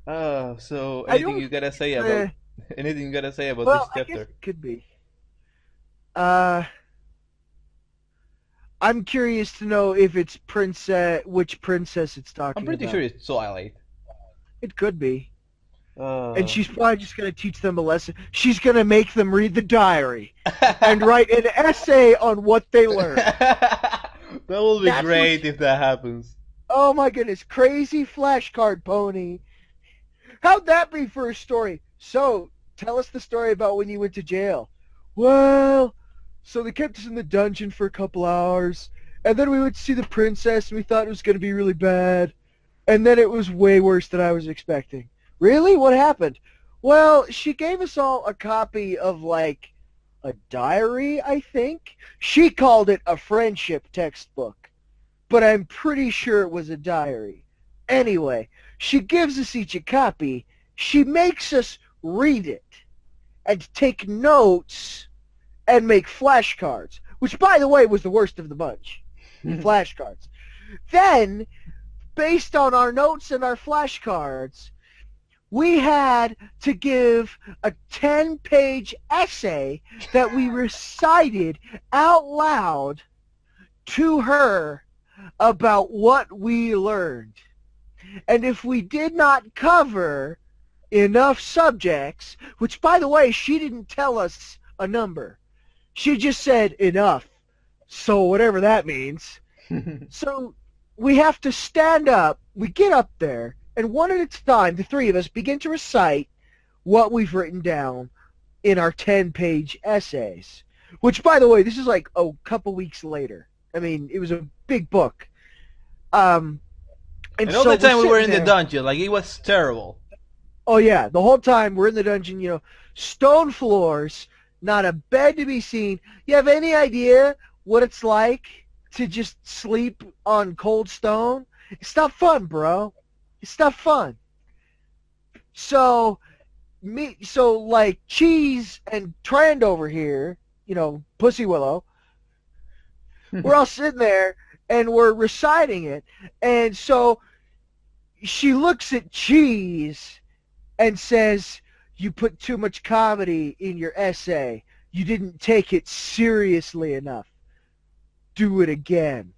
So I anything don't. you gotta say about Uh, anything you gotta say about this well, I guess chapter? it could be. Uh, I'm curious to know if it's which princess it's I'm talking pretty sure about. it's Twilight. It could be. And Uh, she's probably just going to teach them a lesson. She's going to make them read the diary and write an essay on what they learned. that will be That's what. great if that happens. Oh my goodness, crazy flashcard pony. How'd that be for a story? So, tell us the story about when you went to jail. Well, so they kept us in the dungeon for a couple hours, and then we went to see the princess, and we thought it was going to be really bad. And then it was way worse than I was expecting. Really? What happened? Well, she gave us all a copy of, like, a diary, I think. She called it a friendship textbook, but I'm pretty sure it was a diary. Anyway, she gives us each a copy. She makes us read it and take notes and make flashcards, which, by the way, was the worst of the bunch. The flashcards. Then, based on our notes and our flashcards, we had to give a 10-page essay that we recited out loud to her about what we learned. And if we did not cover enough subjects, which, by the way, she didn't tell us a number. She just said enough. So whatever that means. So we have to stand up. We get up there, and one at a time, the three of us begin to recite what we've written down in our 10-page essays. Which, by the way, this is like a couple weeks later. I mean, it was a big book. Um, and And all so the we're time we were sitting in the there. dungeon, like it was terrible. Oh yeah, the whole time we're in the dungeon, stone floors, not a bed to be seen. You have any idea what it's like to just sleep on cold stone? It's not fun, bro. It's not fun. So like Cheese and Trend over here, Pussy Willow, we're all sitting there and we're reciting it. And so she looks at Cheese and says, "You put too much comedy in your essay. You didn't take it seriously enough. Do it again."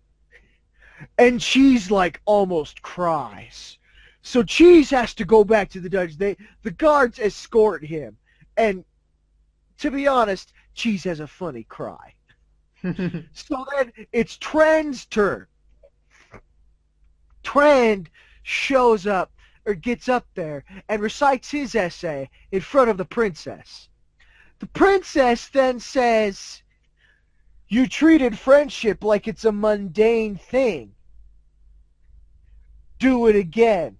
And Cheese like almost cries. So Cheese has to go back to the dungeon. The guards escort him. And to be honest, Cheese has a funny cry. So then it's Trend's turn. Trend shows up or gets up there and recites his essay in front of the princess. The princess then says, "You treated friendship like it's a mundane thing. Do it again."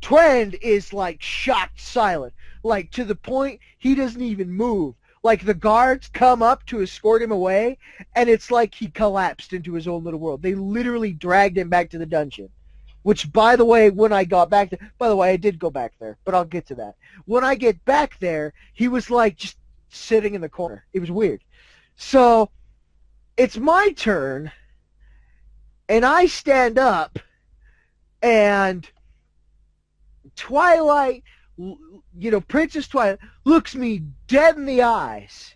Trend is like shocked silent, like to the point he doesn't even move. Like the guards come up to escort him away, and it's like he collapsed into his own little world. They literally dragged him back to the dungeon. Which, by the way, when I got back there, by the way, I did go back there, but I'll get to that. When I get back there, he was like just sitting in the corner. It was weird. So it's my turn, and I stand up, and Twilight, Princess Twilight looks me dead in the eyes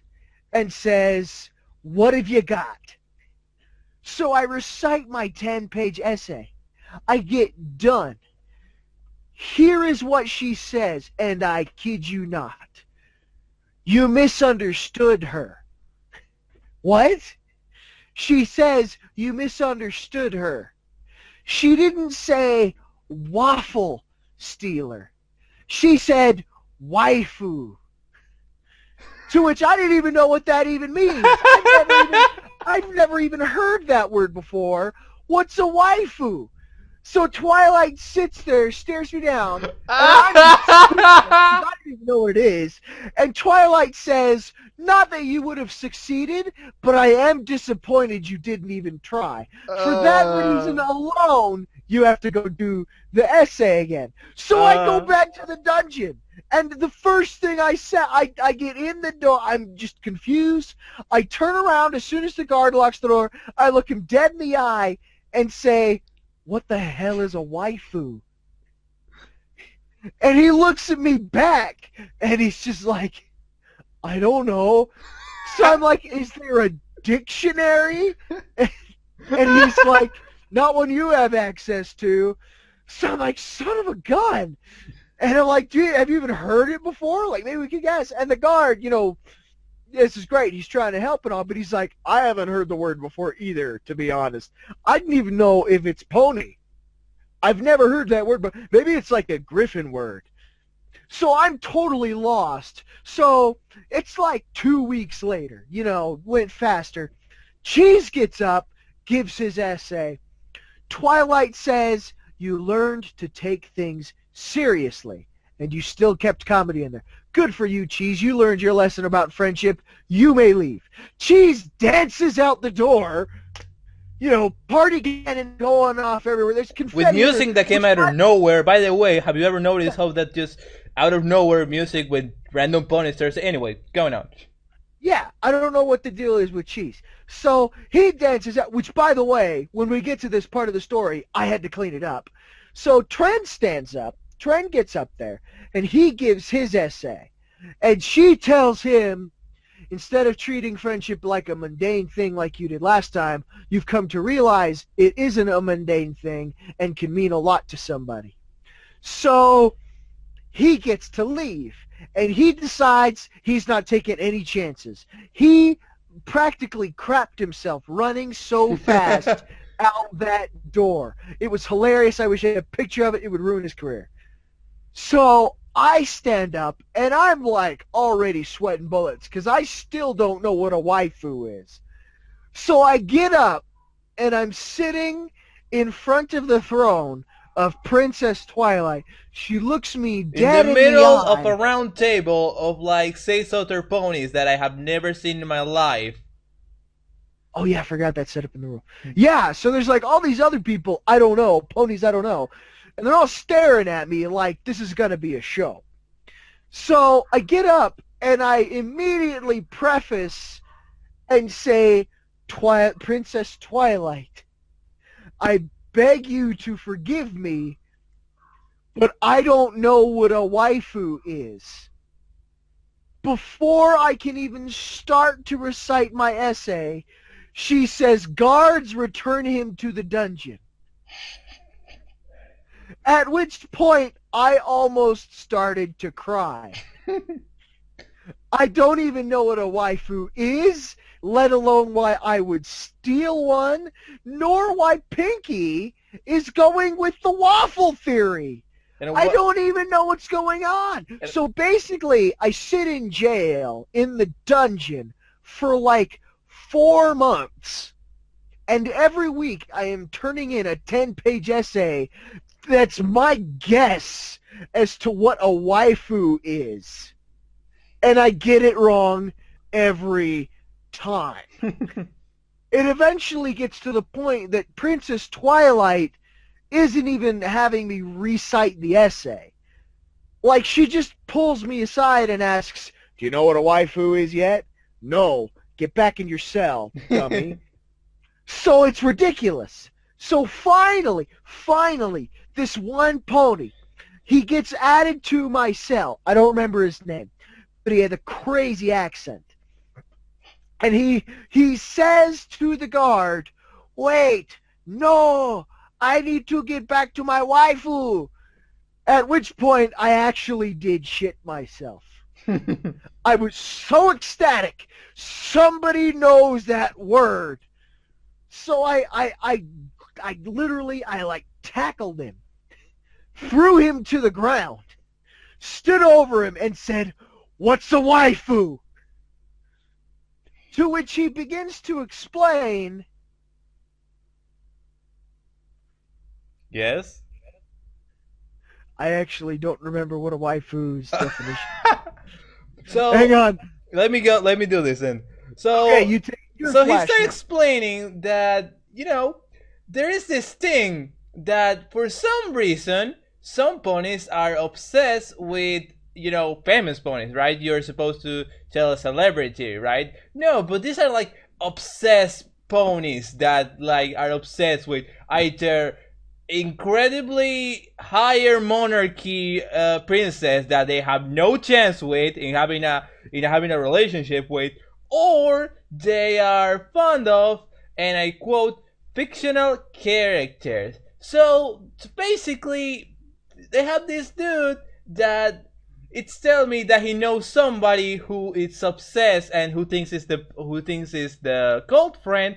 and says, "What have you got?" So I recite my 10-page essay. I get done. Here is what she says, and I kid you not. "You misunderstood her." What? She says you misunderstood her. She didn't say waffle stealer. She said waifu. To which I didn't even know what that even means. I've never even heard that word before. What's a waifu? So Twilight sits there, stares me down, and I'm just speechless because I don't even know what it is. And Twilight says, "Not that you would have succeeded, but I am disappointed you didn't even try. For that reason uh, alone, you have to go do the essay again." So I go uh, back to the dungeon. And the first thing I said, I get in the door. I'm just confused. I turn around as soon as the guard locks the door. I look him dead in the eye and say, "What the hell is a waifu?" And he looks at me back, and he's just like, I don't know. So I'm like, is there a dictionary? And he's like, not one you have access to. So I'm like, son of a gun. And I'm like, dude, have you even heard it before? Like, maybe we could guess. And the guard, this is great. He's trying to help and all, but he's like, I haven't heard the word before either, to be honest. I didn't even know if it's pony. I've never heard that word, but maybe it's like a Griffin word. So I'm totally lost. So it's like 2 weeks later, went faster. Cheese gets up, gives his essay. Twilight says, you learned to take things seriously, and you still kept comedy in there. Good for you, Cheese. You learned your lesson about friendship. You may leave. Cheese dances out the door, party getting going off everywhere. There's confetti. With music that came out of nowhere. By the way, have you ever noticed how that just out of nowhere music with random pony starts? Anyway, going on. Yeah, I don't know what the deal is with Cheese. So he dances out, which, by the way, when we get to this part of the story, I had to clean it up. So Trent stands up. Trent gets up there, and he gives his essay. And she tells him, instead of treating friendship like a mundane thing like you did last time, you've come to realize it isn't a mundane thing and can mean a lot to somebody. So he gets to leave, and he decides he's not taking any chances. He practically crapped himself running so fast out that door. It was hilarious. I wish I had a picture of it. It would ruin his career. So I stand up, and I'm like already sweating bullets because I still don't know what a waifu is. So I get up, and I'm sitting in front of the throne of Princess Twilight. She looks me dead in the in the middle eye. of a round table of like 6 other ponies that I have never seen in my life. Oh yeah, I forgot that set up in the room. Yeah, so there's like all these other people I don't know, ponies I don't know, and they're all staring at me like this is gonna be a show. So I get up and I immediately preface and say, Princess Twilight, I beg you to forgive me, but I don't know what a waifu is. Before I can even start to recite my essay, she says, guards, return him to the dungeon. At which point, I almost started to cry. I don't even know what a waifu is, let alone why I would steal one, nor why Pinky is going with the waffle theory. I don't even know what's going on. So basically, I sit in jail in the dungeon for like 4 months. And every week I am turning in a 10-page essay that's my guess as to what a waifu is. And I get it wrong every time. It eventually gets to the point that Princess Twilight isn't even having me recite the essay. Like, she just pulls me aside and asks, do you know what a waifu is yet? No. Get back in your cell, dummy. So it's ridiculous. So finally, this one pony, he gets added to my cell. I don't remember his name, but he had a crazy accent. And he says to the guard, wait, no, I need to get back to my waifu. At which point, I actually did shit myself. I was so ecstatic. Somebody knows that word. So I literally like tackled him, threw him to the ground, stood over him and said, what's a waifu? To which he begins to explain. Yes? I actually don't remember what a waifu's definition. So hang on. Let me do this then. So okay, you take your so he flash started now. explaining that, there is this thing that for some reason some ponies are obsessed with, famous ponies, right? You're supposed to tell a celebrity, right? No, but these are like obsessed ponies that like are obsessed with either incredibly higher monarchy princess that they have no chance with in having a relationship with, or they are fond of, and I quote, fictional characters. So basically, they have this dude that it's telling me that he knows somebody who is obsessed and who thinks is the cult friend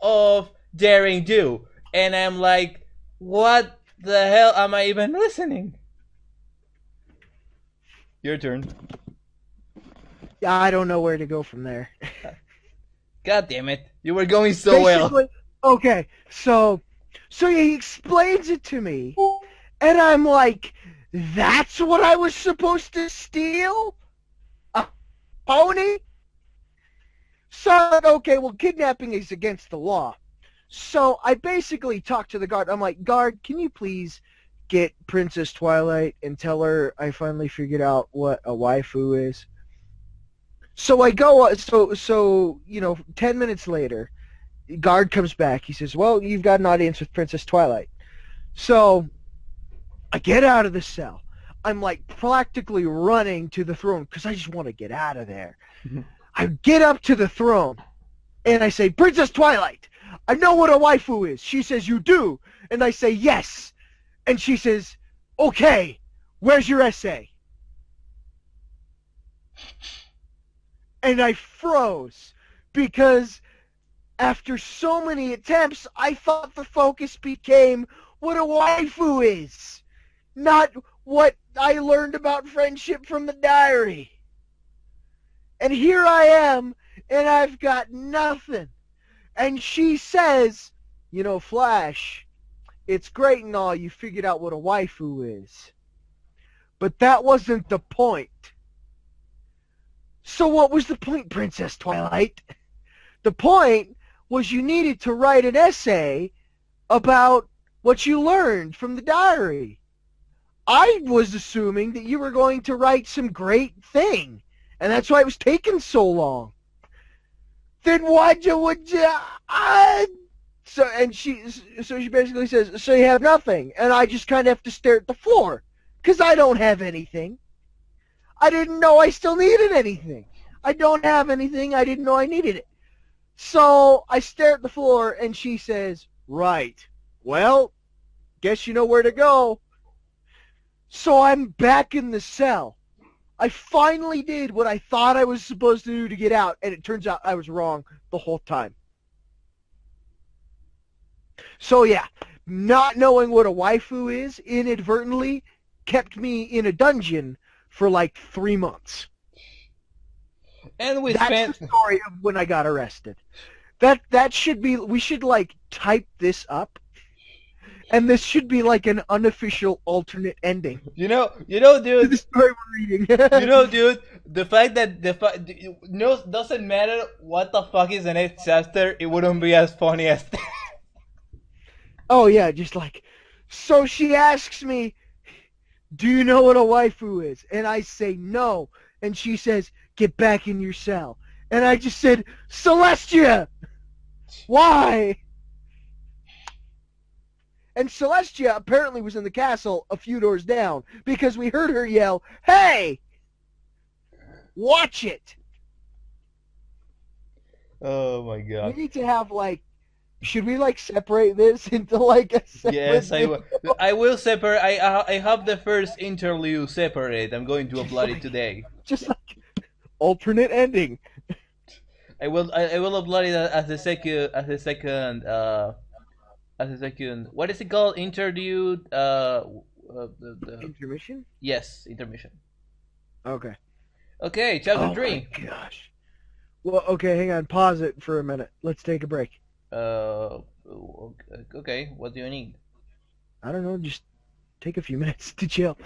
of Daring Do, and I'm like, what the hell am I even listening? Your turn. Yeah, I don't know where to go from there. God damn it! You were going so well. Basically, okay, so he explains it to me, and I'm like, that's what I was supposed to steal? A pony? So I'm like, okay, well, kidnapping is against the law. So I basically talked to the guard. I'm like, guard, can you please get Princess Twilight and tell her I finally figured out what a waifu is? So I go, so 10 minutes later, guard comes back. He says, well, you've got an audience with Princess Twilight. So I get out of the cell. I'm like practically running to the throne because I just want to get out of there. I get up to the throne and I say, Princess Twilight, I know what a waifu is. She says, you do. And I say, yes. And she says, okay, where's your essay? And I froze because after so many attempts, I thought the focus became what a waifu is, not what I learned about friendship from the diary. And here I am, and I've got nothing. And she says, Flash, it's great and all you figured out what a waifu is. But that wasn't the point. So what was the point, Princess Twilight? The point was you needed to write an essay about what you learned from the diary. I was assuming that you were going to write some great thing, and that's why it was taking so long. Then would you? So she basically says, so you have nothing, and I just kind of have to stare at the floor because I don't have anything. I didn't know I still needed anything. I don't have anything. I didn't know I needed it. So I stare at the floor, and she says, right. Well, guess you know where to go. So I'm back in the cell. I finally did what I thought I was supposed to do to get out, and it turns out I was wrong the whole time. So yeah, not knowing what a waifu is inadvertently kept me in a dungeon for like 3 months. And That's the story of when I got arrested. That should be, we should like type this up, and this should be like an unofficial alternate ending. You know, To dude. the story we're reading. Dude. The fact that doesn't matter what the fuck is the next chapter. It wouldn't be as funny as that. Oh yeah, just like, so she asks me, do you know what a waifu is? And I say no. And she says, get back in your cell. And I just said, Celestia! Why? And Celestia apparently was in the castle a few doors down because we heard her yell, hey! Watch it! Oh my god. We need to have like, should we like separate this into like a separate Yes, I video? will. I will separate. I have the first interlude separate. I'm going to Just upload it like- today. Just like alternate ending. I will upload it as the second. What is it called? Interlude. Intermission? Yes, intermission. Okay. Okay, chapter Oh 3. my gosh. Well, okay, hang on. Pause it for a minute. Let's take a break. Okay. What do you need? I don't know. Just take a few minutes to chill.